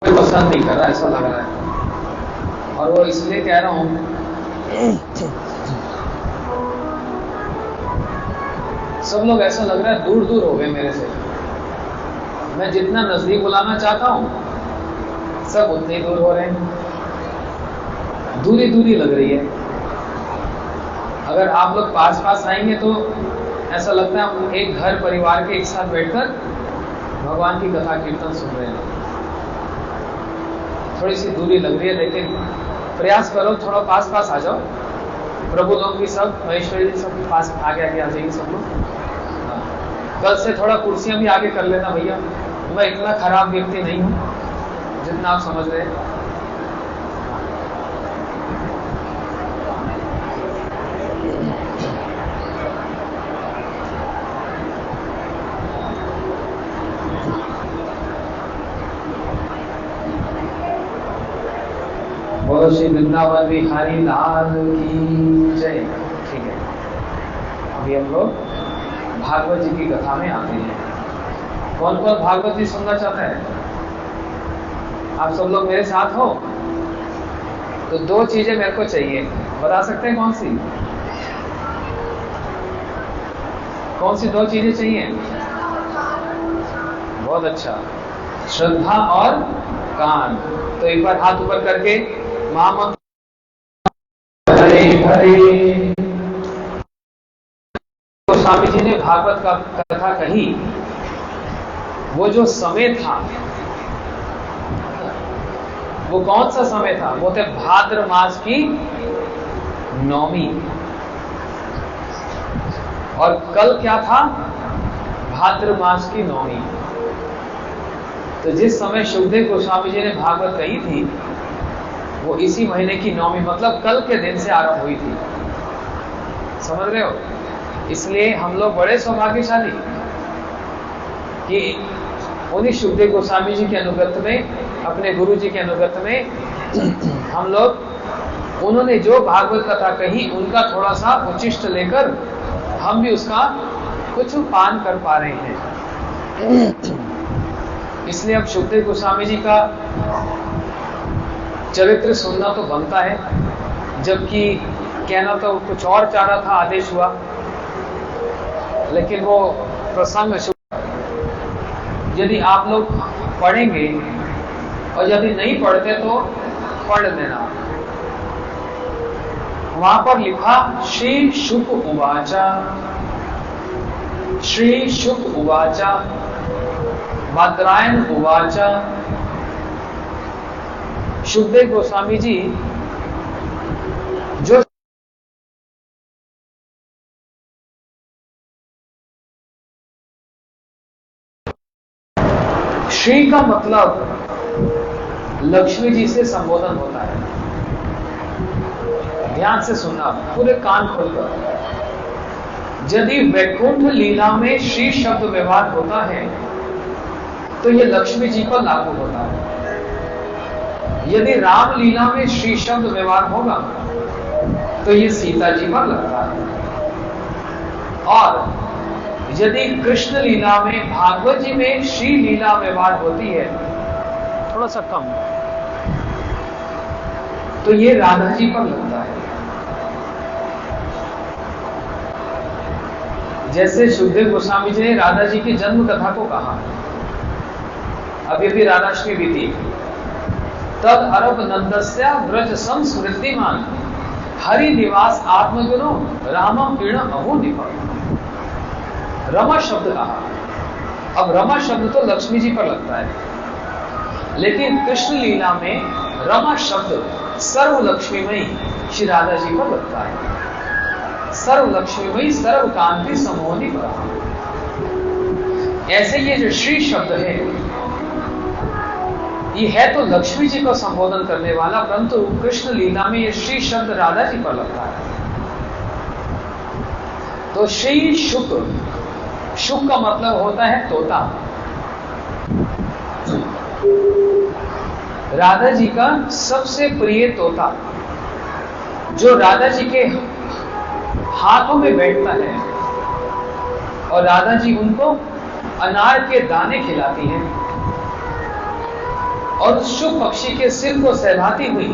कोई पसंद नहीं कर रहा, ऐसा लग रहा है। और वो इसलिए कह रहा हूँ, सब लोग ऐसा लग रहा है दूर दूर हो गए मेरे से। मैं जितना नजदीक बुलाना चाहता हूँ सब उतने ही दूर हो रहे हैं, दूरी दूरी लग रही है। अगर आप लोग पास पास आएंगे तो ऐसा लगता है हम एक घर परिवार के एक साथ बैठकर भगवान की कथा कीर्तन सुन रहे हैं। थोड़ी सी दूरी लग रही है, लेकिन प्रयास करो थोड़ा पास पास आ जाओ। प्रभु लोग भी सब, महेश्वरी जी सब पास आगे आगे आ जाइए सब लोग। कल से थोड़ा कुर्सियां भी आगे कर लेना भैया। मैं इतना खराब व्यक्ति नहीं हूं जितना आप समझ रहे हैं। बोलो श्री वृंदावन बिहारी लाल की जय। ठीक है, अभी हम लोग भागवत जी की कथा में आते हैं। कौन कौन भागवत जी सुनना चाहता है? आप सब लोग मेरे साथ हो तो दो चीजें मेरे को चाहिए, बता सकते हैं कौन सी? कौन सी दो चीजें चाहिए? बहुत अच्छा, श्रद्धा और कान। तो एक बार हाथ ऊपर करके महामंत्र हरे हरे। गोस्वामी जी ने भागवत का कथा कही, वो जो समय था वो कौन सा समय था? वो थे भाद्र मास की नौमी। और कल क्या था? भाद्र मास की नौमी। तो जिस समय सुखदेव गोस्वामी जी ने भागवत कही थी वो इसी महीने की नौमी, मतलब कल के दिन से आरंभ हुई थी। समझ रहे हो? इसलिए हम लोग बड़े सौभाग्यशाली कि उन्हीं सुखदेव गोस्वामी जी के अनुगत्य में, अपने गुरु जी के अनुगत्य में हम लोग, उन्होंने जो भागवत कथा कही उनका थोड़ा सा उचिष्ट लेकर हम भी उसका कुछ पान कर पा रहे हैं। इसलिए अब सुखदेव गोस्वामी जी का चरित्र सुनना तो बनता है, जबकि कहना तो कुछ और चाह रहा था, आदेश हुआ, लेकिन वो प्रसंग यदि आप लोग पढ़ेंगे और यदि नहीं पढ़ते तो पढ़ लेना। वहां पर लिखा श्री शुक उवाचा, श्री शुक उवाचा, बादरायण उवाचा। सुखदेव गोस्वामी जी जो श्री का मतलब लक्ष्मी जी से संबोधन होता है। ध्यान से सुनना, पूरे कान खोलकर। यदि वैकुंठ लीला में श्री शब्द व्यवहार होता है तो यह लक्ष्मी जी पर लागू होता है। यदि राम लीला में श्री शब्द व्यवहार होगा तो यह सीता जी पर लगता है। और यदि कृष्ण लीला में, भागवत जी में श्री लीला व्यवहार होती है थोड़ा सा कम, तो ये राधा जी पर लगता है। जैसे सुखदेव गोस्वामी जी ने राधा जी की जन्म कथा को कहा, अभी अभी राधाष्टमी बीती, तद अरब नंदस्या व्रज संस्मृतिमान हरि निवास आत्मगुणो रामम पीण अहो निपा। रमा शब्द कहा। अब रमा शब्द तो लक्ष्मी जी पर लगता है, लेकिन कृष्ण लीला में रमा शब्द सर्व लक्ष्मीमयी श्री राधा जी पर लगता है। सर्व लक्ष्मीमयी सर्व कांति समोहनी पर। ऐसे ये जो श्री शब्द है ये है तो लक्ष्मी जी को संबोधन करने वाला, परंतु कृष्ण लीला में ये श्री शब्द राधा जी पर लगता है। तो श्री शुक, शुक का मतलब होता है तोता। राधा जी का सबसे प्रिय तोता जो राधा जी के हाथों में बैठता है और राधा जी उनको अनार के दाने खिलाती हैं। और उस शुक पक्षी के सिर को सहलाती हुई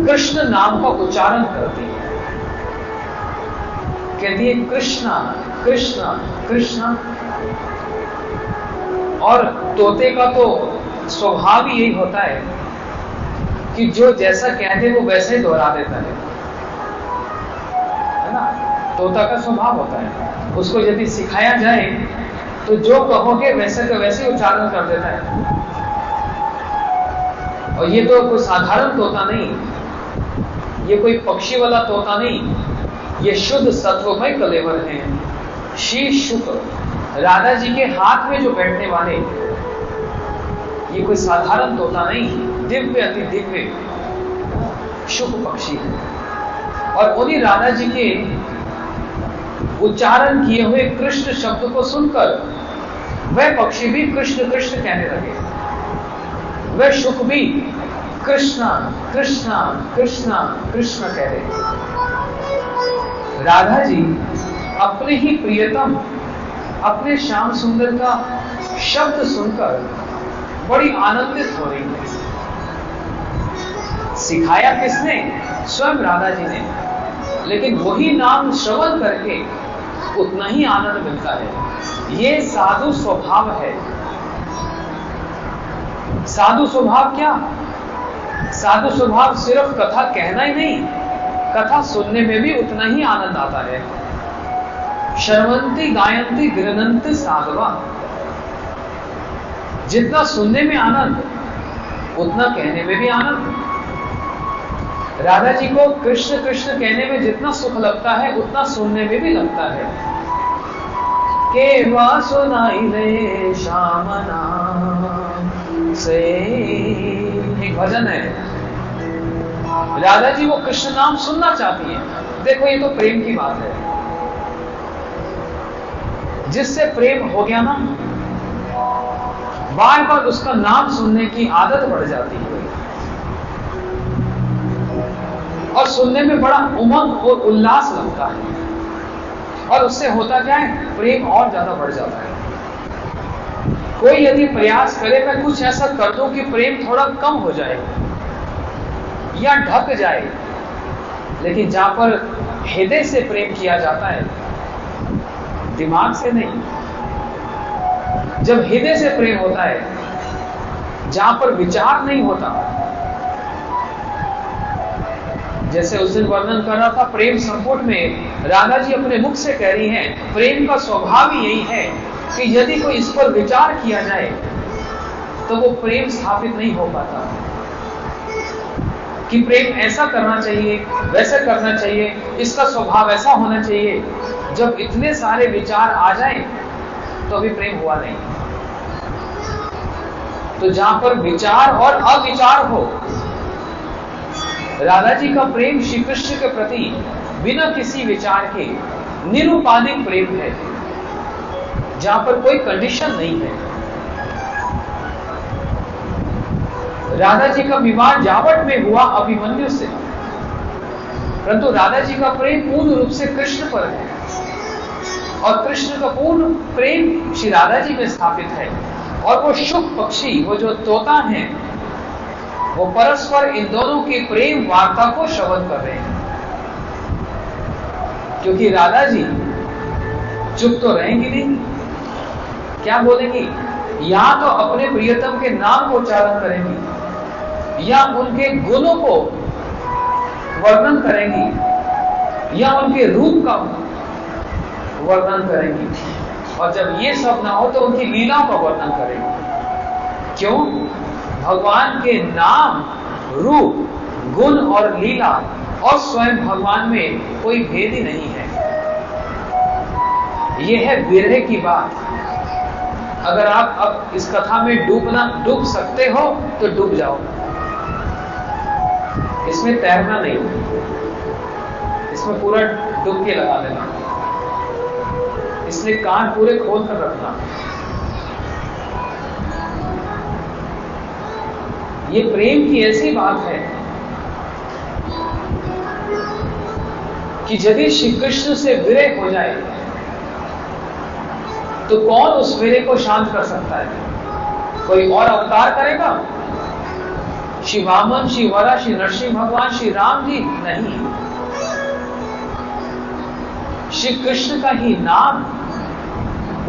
कृष्ण नाम का उच्चारण करती है, कहती है कृष्णा कृष्णा कृष्णा। और तोते का तो स्वभाव ही यही होता है कि जो जैसा कहते वो वैसे ही दोहरा देता है ना। तोता का स्वभाव होता है, उसको यदि सिखाया जाए तो जो कहोगे वैसे का वैसे ही उच्चारण कर देता है। और ये तो कोई साधारण तोता नहीं, ये कोई पक्षी वाला तोता नहीं, ये शुद्ध सत्वमय कलेवर हैं। शीश शुक, राधा जी के हाथ में जो बैठने वाले, ये कोई साधारण तोता नहीं, दिव्य अति दिव्य शुक पक्षी है। और उन्हीं राधा जी के उच्चारण किए हुए कृष्ण शब्द को सुनकर वह पक्षी भी कृष्ण कृष्ण कहने लगे, वह शुक भी कृष्णा कृष्णा कृष्णा कृष्ण कह रहे। राधा जी अपने ही प्रियतम, अपने श्याम सुंदर का शब्द सुनकर बड़ी आनंदित हो रही है। सिखाया किसने? स्वयं राधा जी ने, लेकिन वही नाम श्रवण करके उतना ही आनंद मिलता है। ये साधु स्वभाव है। साधु स्वभाव क्या? साधु स्वभाव सिर्फ कथा कहना ही नहीं, कथा सुनने में भी उतना ही आनंद आता है। शर्वंती गायंती गृणंती साधवा, जितना सुनने में आनंद उतना कहने में भी आनंद। राधा जी को कृष्ण कृष्ण कहने में जितना सुख लगता है उतना सुनने में भी लगता है। केवा सुनाई ले श्याम नाम से, एक भजन है। राधा जी वो कृष्ण नाम सुनना चाहती है। देखो ये तो प्रेम की बात है। जिससे प्रेम हो गया ना, बार बार उसका नाम सुनने की आदत बढ़ जाती है और सुनने में बड़ा उमंग और उल्लास लगता है। और उससे होता क्या है? प्रेम और ज्यादा बढ़ जाता है। कोई यदि प्रयास करे मैं कुछ ऐसा कर दूं कि प्रेम थोड़ा कम हो जाए या ढक जाए, लेकिन जहां पर हृदय से प्रेम किया जाता है, दिमाग से नहीं, जब हृदय से प्रेम होता है, जहां पर विचार नहीं होता, जैसे उस दिन वर्णन कर रहा था प्रेम संपुट में, राधा जी अपने मुख से कह रही हैं प्रेम का स्वभाव ही यही है कि यदि कोई इस पर विचार किया जाए तो वो प्रेम स्थापित नहीं हो पाता। कि प्रेम ऐसा करना चाहिए, वैसा करना चाहिए, इसका स्वभाव ऐसा होना चाहिए, जब इतने सारे विचार आ जाएं तो अभी प्रेम हुआ नहीं। तो जहां पर विचार और अविचार हो, राधा जी का प्रेम श्री कृष्ण के प्रति बिना किसी विचार के निरुपाधिक प्रेम है, जहां पर कोई कंडीशन नहीं है। राधा जी का विवाह जावट में हुआ अभिमन्यु से, परंतु राधा जी का प्रेम पूर्ण रूप से कृष्ण पर है और कृष्ण का पूर्ण प्रेम श्री राधा जी में स्थापित है। और वो शुक पक्षी, वो जो तोता है, वो परस्पर इन दोनों की प्रेम वार्ता को श्रवण कर रहे हैं। क्योंकि राधा जी चुप तो रहेंगी नहीं, क्या बोलेंगी? या तो अपने प्रियतम के नाम को उच्चारण करेंगी, या उनके गुणों को वर्णन करेंगी, या उनके रूप का वर्णन करेंगी। और जब ये सब ना हो तो उनकी लीलाओं का वर्णन करेंगी। क्यों? भगवान के नाम, रूप, गुण और लीला और स्वयं भगवान में कोई भेद ही नहीं है। यह है विरह की बात। अगर आप अब इस कथा में डूब सकते हो तो डूब जाओ, इसमें तैरना नहीं, इसमें पूरा डुबकी लगा देना, इसलिए कान पूरे खोल कर रखना। ये प्रेम की ऐसी बात है कि यदि श्री कृष्ण से विरह हो जाए तो कौन उस विरह को शांत कर सकता है? कोई और अवतार करेगा? श्री वामन, श्री वरा, श्री नरसिंह भगवान, श्री राम जी? नहीं। श्री कृष्ण का ही नाम,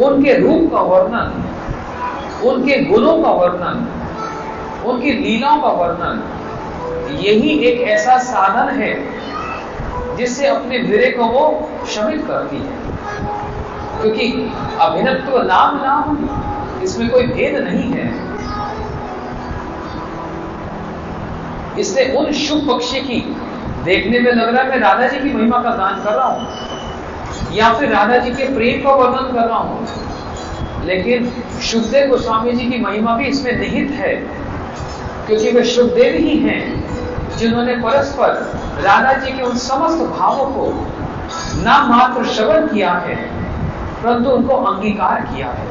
उनके रूप का वर्णन, उनके गुणों का वर्णन, उनकी लीलाओं का वर्णन, यही एक ऐसा साधन है जिससे अपने वीरे को वो शमित करती है। क्योंकि अभिनत्व नाम नाम, इसमें कोई भेद नहीं है। इसलिए उन शुभ पक्षी की देखने में लग रहा है मैं राधा जी की महिमा का गान कर रहा हूं या फिर राधा जी के प्रेम का वर्णन कर रहा हूं, लेकिन शुभदेव गोस्वामी जी की महिमा भी इसमें निहित है, क्योंकि वे शुभदेव ही हैं जिन्होंने परस्पर राधा जी के उन समस्त भावों को ना मात्र श्रवण किया है परंतु उनको अंगीकार किया है,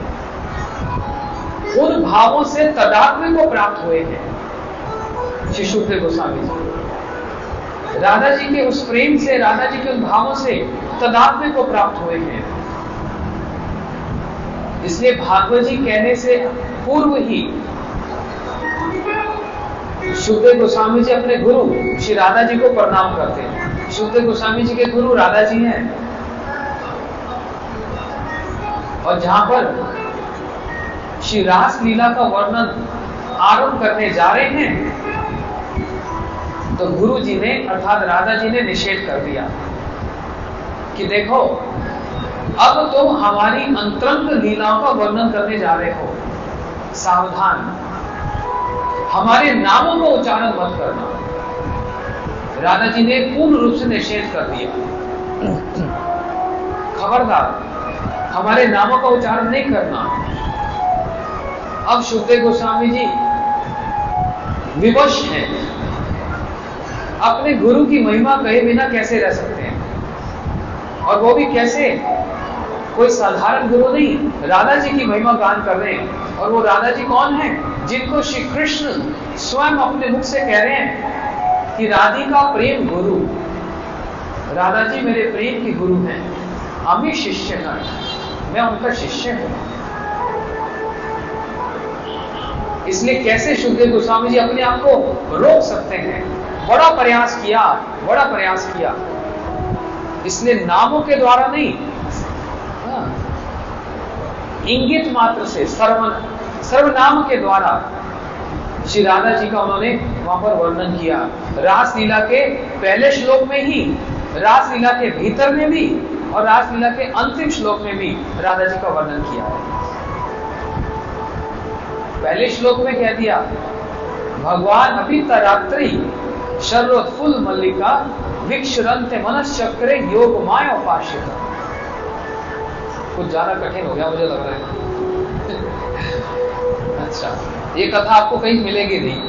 उन भावों से तदात्म्य को प्राप्त हुए हैं श्री शुभदेव गोस्वामी जी। राधा जी के उस प्रेम से, राधा जी के उन भावों से तदात्म्य को प्राप्त हुए हैं। इसलिए भागवत जी कहने से पूर्व ही शुभदेव गोस्वामी जी अपने गुरु श्री राधा जी को प्रणाम करते हैं। शुभदेव गोस्वामी जी के गुरु राधा जी हैं, और जहां पर श्री रास लीला का वर्णन आरंभ करने जा रहे हैं तो गुरु जी ने अर्थात राधा जी ने निषेध कर दिया कि देखो अब तुम हमारी अंतरंग लीलाओं का वर्णन करने जा रहे हो, सावधान, हमारे नामों का उच्चारण मत करना। राधा जी ने पूर्ण रूप से निषेध कर दिया, खबरदार, हमारे नामों का उच्चारण नहीं करना। अब शुभदेव गोस्वामी जी विवश हैं, अपने गुरु की महिमा कहे बिना कैसे रह सकते हैं, और वो भी कैसे? कोई साधारण गुरु नहीं, राधा जी की महिमा गान कर रहे हैं। और वो राधा जी कौन है? जिनको श्री कृष्ण स्वयं अपने मुख से कह रहे हैं कि राधिका प्रेम गुरु, राधा जी मेरे प्रेम की गुरु हैं, अमी शिष्य हैं, मैं उनका शिष्य हूं। इसलिए कैसे शुभदेव गोस्वामी जी अपने आप को रोक सकते हैं? बड़ा प्रयास किया, बड़ा प्रयास किया। इसलिए नामों के द्वारा नहीं, इंगित मात्र से, सर्वनाम के द्वारा श्री राधा जी का उन्होंने वहां पर वर्णन किया। रासलीला के पहले श्लोक में ही, रासलीला के भीतर में भी और रासलीला के अंतिम श्लोक में भी राधा जी का वर्णन किया है। पहले श्लोक में कह दिया भगवान अभी तरात्रि शर्रोत्फुल्ल मल्लिका विक्षरन्ते मनश्चक्रे योग माया उपासिता। कुछ ज्यादा कठिन हो गया मुझे लग रहा है। अच्छा, ये कथा आपको कहीं मिलेगी नहीं,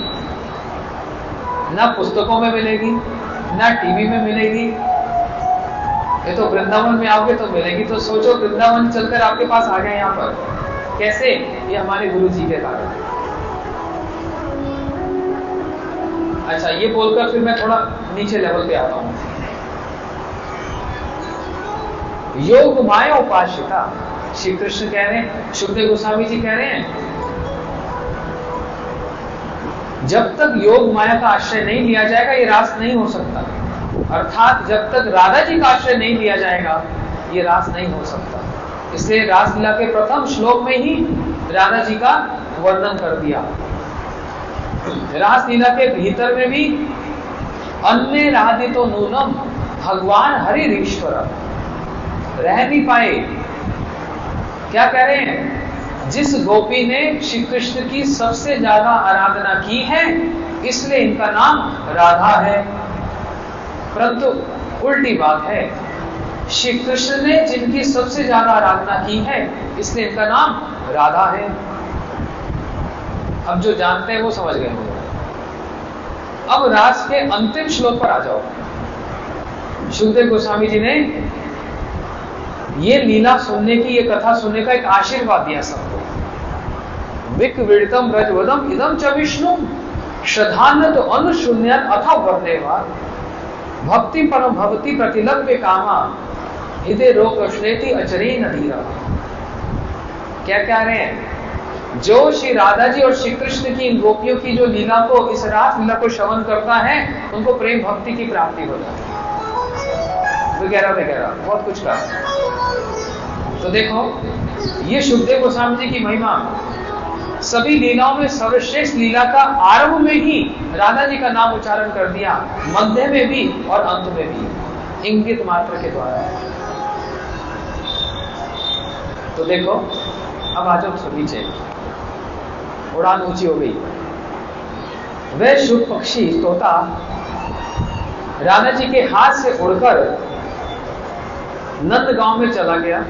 ना पुस्तकों में मिलेगी, ना टीवी में मिलेगी। ये तो वृंदावन में आओगे तो मिलेगी। तो सोचो वृंदावन चलकर आपके पास आ गए यहाँ पर, कैसे? ये हमारे गुरु जी के कारण। अच्छा, ये बोलकर फिर मैं थोड़ा नीचे लेवल पे आता हूं। योग माया उपासिता, श्री कृष्ण कह रहे हैं, शुभदेव गोस्वामी जी कह रहे हैं, जब तक योग माया का आश्रय नहीं लिया जाएगा ये रास नहीं हो सकता। अर्थात जब तक राधा जी का आश्रय नहीं लिया जाएगा ये रास नहीं हो सकता। इसलिए रासलीला के प्रथम श्लोक में ही राधा जी का वर्णन कर दिया। रासलीला के भीतर में भी अन्य राधितो नूनम भगवान हरिरीश्वर रह नहीं पाए। क्या कह रहे हैं? जिस गोपी ने श्री कृष्ण की सबसे ज्यादा आराधना की है इसलिए इनका नाम राधा है। परंतु उल्टी बात है, श्री कृष्ण ने जिनकी सबसे ज्यादा आराधना की है इसलिए इनका नाम राधा है। अब जो जानते हैं वो समझ गए होंगे। अब रास के अंतिम श्लोक पर आ जाओ। शुभदेव गोस्वामी जी ने ये लीला सुनने की, ये कथा सुनने का एक आशीर्वाद दिया सबको। विक विदितम रजवदम इदम च विष्णु श्रद्धान तो अनुशून्यत अथा वर्देवा भक्ति परम भवति प्रतिलभ्य कामा हृदय रोग कृष्णेति अचरे नदीरा। क्या कह रहे हैं? जो श्री राधा जी और श्री कृष्ण की इन गोपियों की जो लीला को, इस रास लीला को श्रवण करता है, उनको प्रेम भक्ति की प्राप्ति हो जाती है। वगैरह बहुत कुछ कहा। तो देखो, ये शुभदेव गोस्वामी जी की महिमा, सभी लीलाओं में सर्वश्रेष्ठ लीला का आरंभ में ही राधा जी का नाम उच्चारण कर दिया, मध्य में भी और अंत में भी, इंगित मात्र के द्वारा। तो देखो, अब आ जाओ नीचे, उड़ान ऊंची हो गई। वह शुभ पक्षी तोता राधा जी के हाथ से उड़कर नंद गांव में चला गया,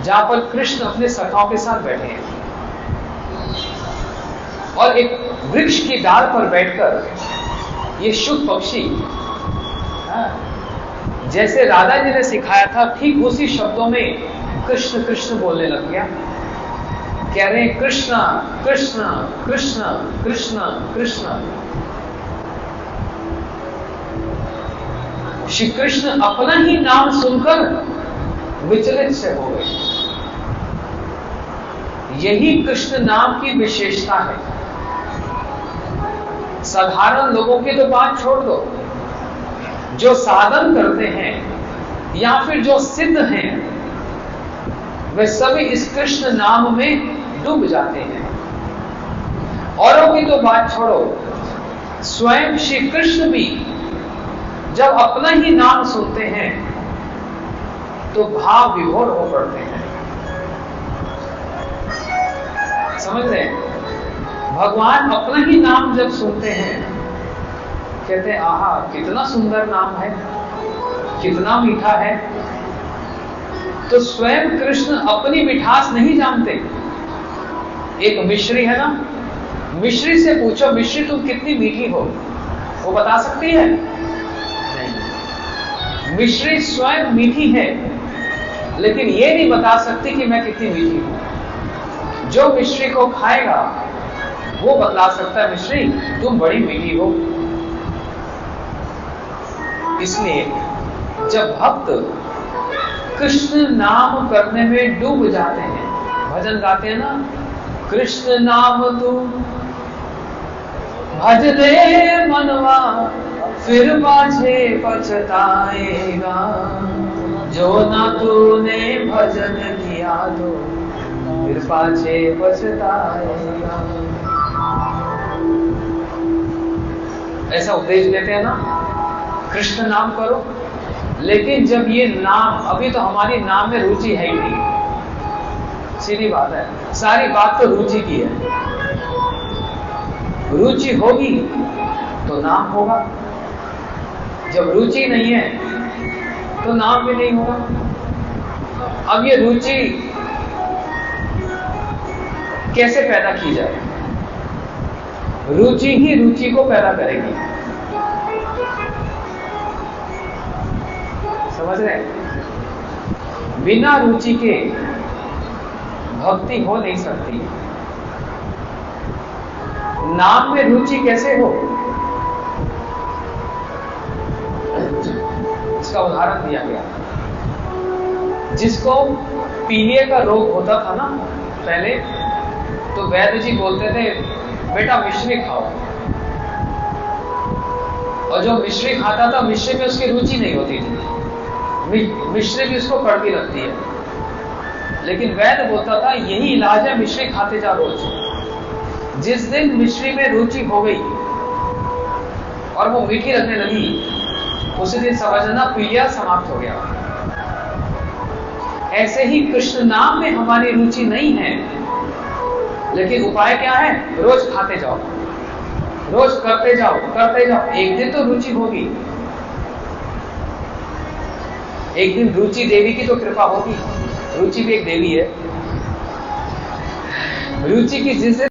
जहां पर कृष्ण अपने सखाओं के साथ बैठे हैं, और एक वृक्ष की डाल पर बैठकर ये शुभ पक्षी जैसे राधा जी ने सिखाया था, ठीक उसी शब्दों में कृष्ण कृष्ण बोलने लग गया। कह रहे हैं कृष्ण कृष्ण कृष्ण कृष्ण कृष्ण। श्री कृष्ण अपना ही नाम सुनकर विचलित से हो गए। यही कृष्ण नाम की विशेषता है। साधारण लोगों की तो बात छोड़ दो, जो साधन करते हैं या फिर जो सिद्ध हैं, वे सभी इस कृष्ण नाम में डूब जाते हैं। औरों की तो बात छोड़ो, स्वयं श्री कृष्ण भी जब अपना ही नाम सुनते हैं तो भाव विभोर हो पड़ते हैं। समझ रहे हैं? भगवान अपना ही नाम जब सुनते हैं, कहते हैं आहा कितना सुंदर नाम है, कितना मीठा है। तो स्वयं कृष्ण अपनी मिठास नहीं जानते। एक मिश्री है ना, मिश्री से पूछो मिश्री तुम कितनी मीठी हो, वो बता सकती है? नहीं। मिश्री स्वयं मीठी है, लेकिन ये नहीं बता सकती कि मैं कितनी मीठी हूं। जो मिश्री को खाएगा वो बता सकता है मिश्री तुम बड़ी मीठी हो। इसलिए जब भक्त कृष्ण नाम करने में डूब जाते हैं, भजन गाते हैं ना, कृष्ण नाम तू भज दे मनवा, फिर पाछे पछताएगा, जो ना तूने भजन किया तो फिर पाछे पछताएगा। ऐसा उपदेश देते हैं ना, कृष्ण नाम करो। लेकिन जब ये नाम, अभी तो हमारी नाम में रुचि है ही नहीं, सीधी बात है, सारी बात तो रुचि की है। रुचि होगी तो नाम होगा, जब रुचि नहीं है तो नाम भी नहीं होगा। अब ये रुचि कैसे पैदा की जाए? रुचि ही रुचि को पैदा करेगी। समझ रहे? बिना रुचि के भक्ति हो नहीं सकती। नाम में रुचि कैसे हो, इसका उदाहरण दिया गया। जिसको पीलिया का रोग होता था ना पहले, तो वैद्य जी बोलते थे बेटा मिश्री खाओ, और जो मिश्री खाता था मिश्री में उसकी रुचि नहीं होती थी, मिश्री भी उसको कड़वी लगती है। लेकिन वैद्य बोलता था यही इलाज है, मिश्री खाते जा रोज। जिस दिन मिश्री में रुचि हो गई और वो मीठी लगने लगी, उसी दिन समझना पीलिया समाप्त हो गया। ऐसे ही कृष्ण नाम में हमारी रुचि नहीं है, लेकिन उपाय क्या है? रोज खाते जाओ, रोज करते जाओ करते जाओ, एक दिन तो रुचि होगी। एक दिन रुचि देवी की तो कृपा होगी। रुचि भी एक देवी है। रुचि की जिस